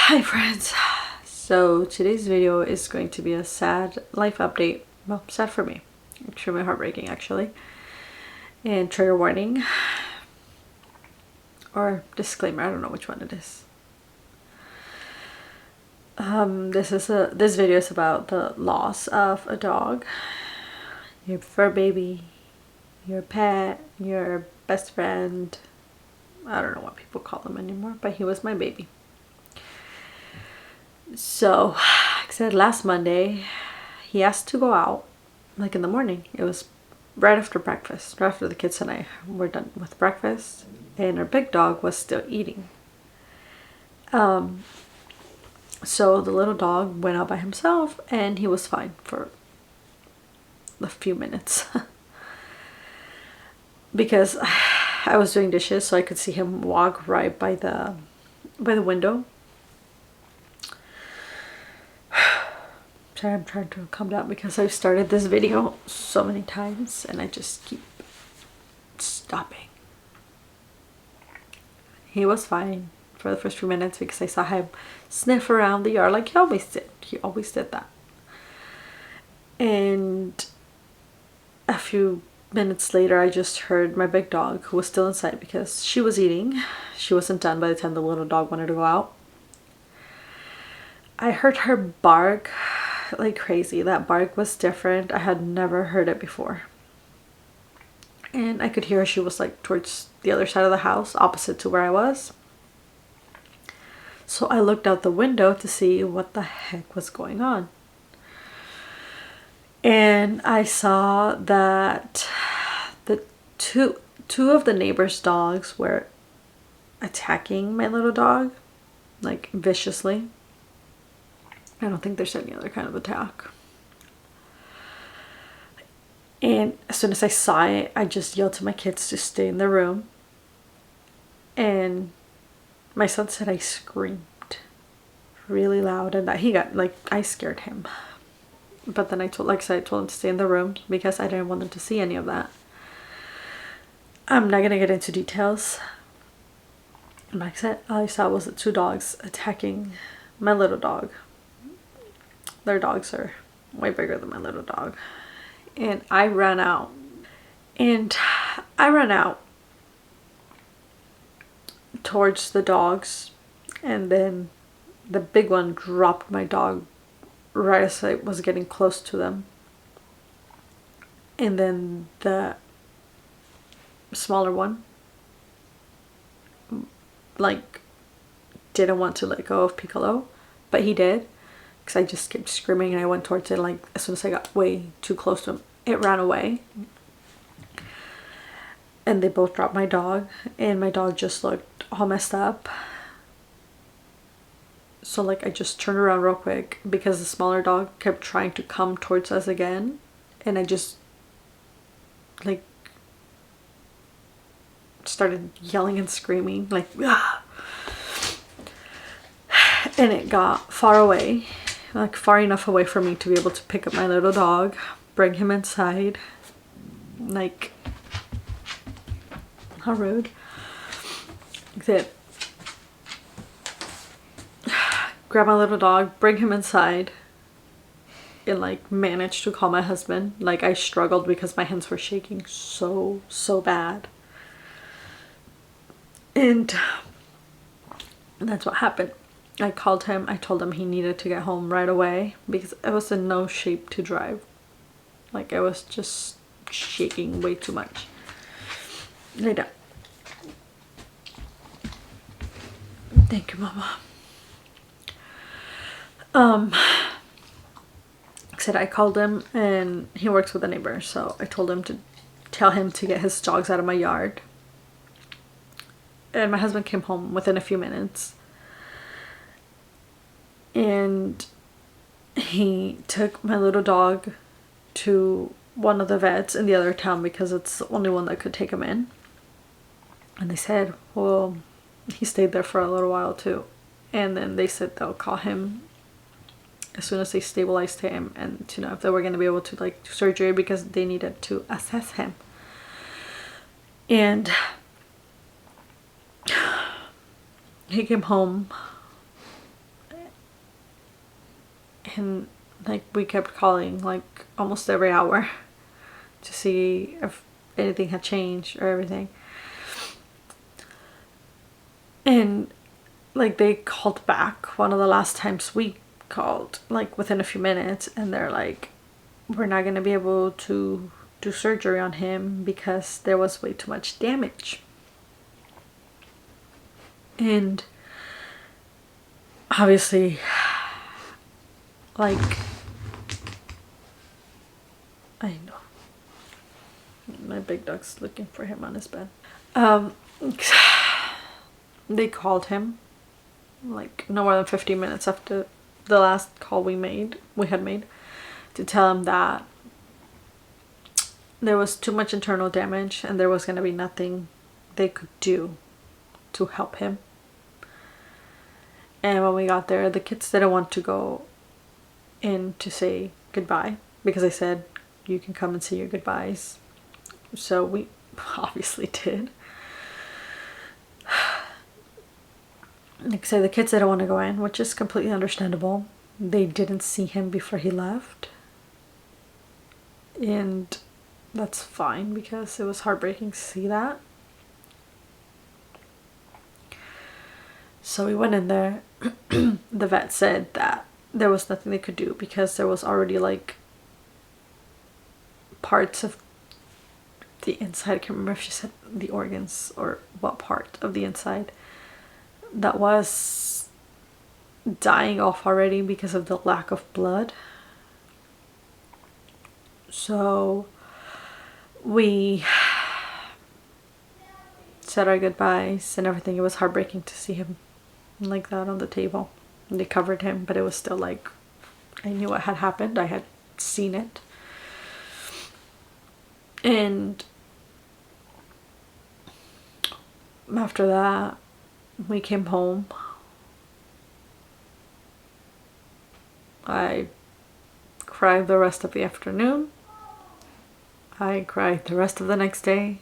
Hi friends. So today's video is going to be a sad life update. Well, sad for me. Extremely heartbreaking actually. And trigger warning. Or disclaimer, I don't know which one it is. This video is about the loss of a dog. Your fur baby, your pet, your best friend. I don't know what people call them anymore, but he was my baby. So, like I said, last Monday, he asked to go out, like in the morning. It was right after breakfast, right after the kids and I were done with breakfast, and our big dog was still eating. So the little dog went out by himself, and he was fine for a few minutes. Because I was doing dishes, so I could see him walk right by the window. Sorry, I'm trying to calm down because I've started this video so many times and I just keep stopping. He was fine for the first few minutes because I saw him sniff around the yard like he always did. He always did that. And a few minutes later, I just heard my big dog, who was still inside because she was eating. She wasn't done by the time the little dog wanted to go out. I heard her bark like crazy. That bark was different. I had never heard it before. And I could hear her. She was like towards the other side of the house, opposite to where I was. So I looked out the window to see what the heck was going on. And I saw that the two of the neighbors' dogs were attacking my little dog, like viciously. I don't think there's any other kind of attack. And as soon as I saw it, I just yelled to my kids to stay in the room. And my son said I screamed really loud and that he got, like, I scared him. But then I told him to stay in the room because I didn't want them to see any of that. I'm not gonna get into details. Like I said, all I saw was the two dogs attacking my little dog. Their dogs are way bigger than my little dog. And I ran out. And I ran out towards the dogs. And then the big one dropped my dog right as I was getting close to them. And then the smaller one, like, didn't want to let go of Piccolo. But he did. Because I just kept screaming and I went towards it. Like, as soon as I got way too close to him, it ran away. And they both dropped my dog. And my dog just looked all messed up. So, like, I just turned around real quick because the smaller dog kept trying to come towards us again. And I just, like, started yelling and screaming. Like, ah! And it got far away. Like, far enough away for me to be able to pick up my little dog, bring him inside. Like, how rude. That. Grab my little dog, bring him inside, and, like, manage to call my husband. Like, I struggled because my hands were shaking so bad. And that's what happened. I called him. I told him he needed to get home right away because I was in no shape to drive. Like, I was just shaking way too much. Lay down. Thank you, Mama. I said I called him, and he works with a neighbor, so I told him to tell him to get his dogs out of my yard. And my husband came home within a few minutes. And he took my little dog to one of the vets in the other town because it's the only one that could take him in. And they said, well, he stayed there for a little while too. And then they said they'll call him as soon as they stabilized him and to know if they were going to be able to, like, do surgery because they needed to assess him. And he came home And like we kept calling like almost every hour to see if anything had changed or everything. And like they called back one of the last times we called, like within a few minutes, and they're like, we're not gonna be able to do surgery on him because there was way too much damage. And obviously, like, I know my big dog's looking for him on his bed. They called him like no more than 15 minutes after the last call we had made, to tell him that there was too much internal damage and there was going to be nothing they could do to help him. And when we got there, the kids didn't want to go in to say goodbye because I said, you can come and say your goodbyes. So we obviously did. Like I said, the kids didn't want to go in, which is completely understandable. They didn't see him before he left. And that's fine because it was heartbreaking to see that. So we went in there. The vet said that there was nothing they could do because there was already like parts of the inside, I can't remember if she said the organs or what part of the inside, that was dying off already because of the lack of blood. So we said our goodbyes and everything. It was heartbreaking to see him like that on the table. And they covered him, but it was still like, I knew what had happened. I had seen it. And after that, we came home. I cried the rest of the afternoon. I cried the rest of the next day.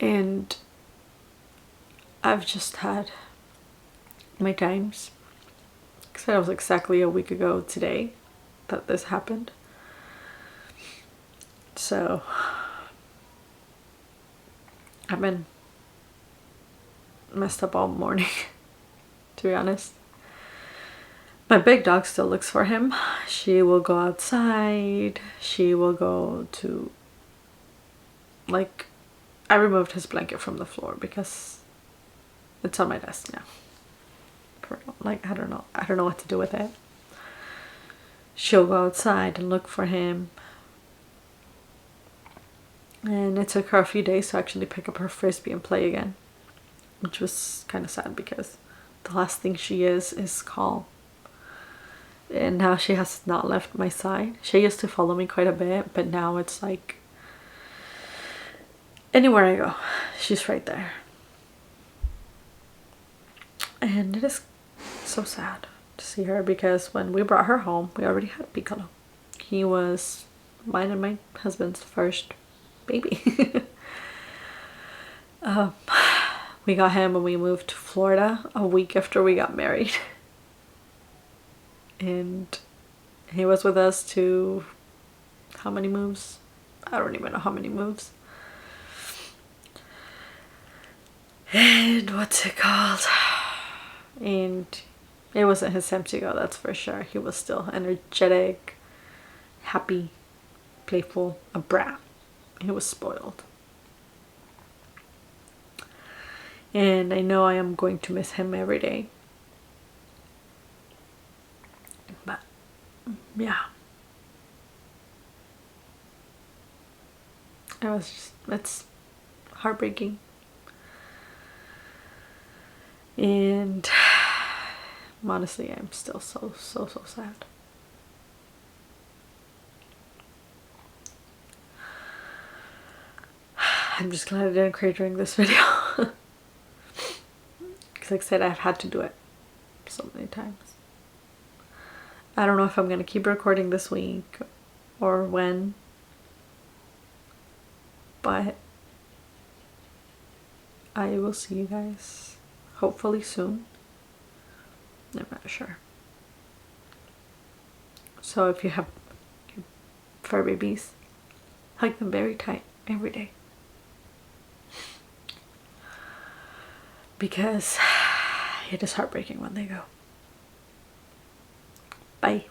And I've just had my times. Because it was exactly a week ago today that this happened. So I've been messed up all morning, to be honest. My big dog still looks for him. She will go outside. She will go to, like, I removed his blanket from the floor because it's on my desk now. Like, I don't know what to do with it. She'll go outside and look for him. And it took her a few days to actually pick up her frisbee and play again, which was kind of sad because the last thing she is calm. And now she has not left my side. She used to follow me quite a bit, but now it's like anywhere I go, she's right there. And it is so sad to see her because when we brought her home, we already had Piccolo. He was mine and my husband's first baby. We got him when we moved to Florida a week after we got married. And he was with us to how many moves? I don't even know how many moves. And what's it called? And it wasn't his time to go, that's for sure. He was still energetic, happy, playful, a brat. He was spoiled. And I know I am going to miss him every day. But yeah, it's heartbreaking. And honestly, I'm still so sad. I'm just glad I didn't cry during this video. Because like I said, I've had to do it so many times. I don't know if I'm going to keep recording this week or when. But I will see you guys hopefully soon. I'm not sure. So if you have fur babies, hug them very tight every day. Because it is heartbreaking when they go. Bye.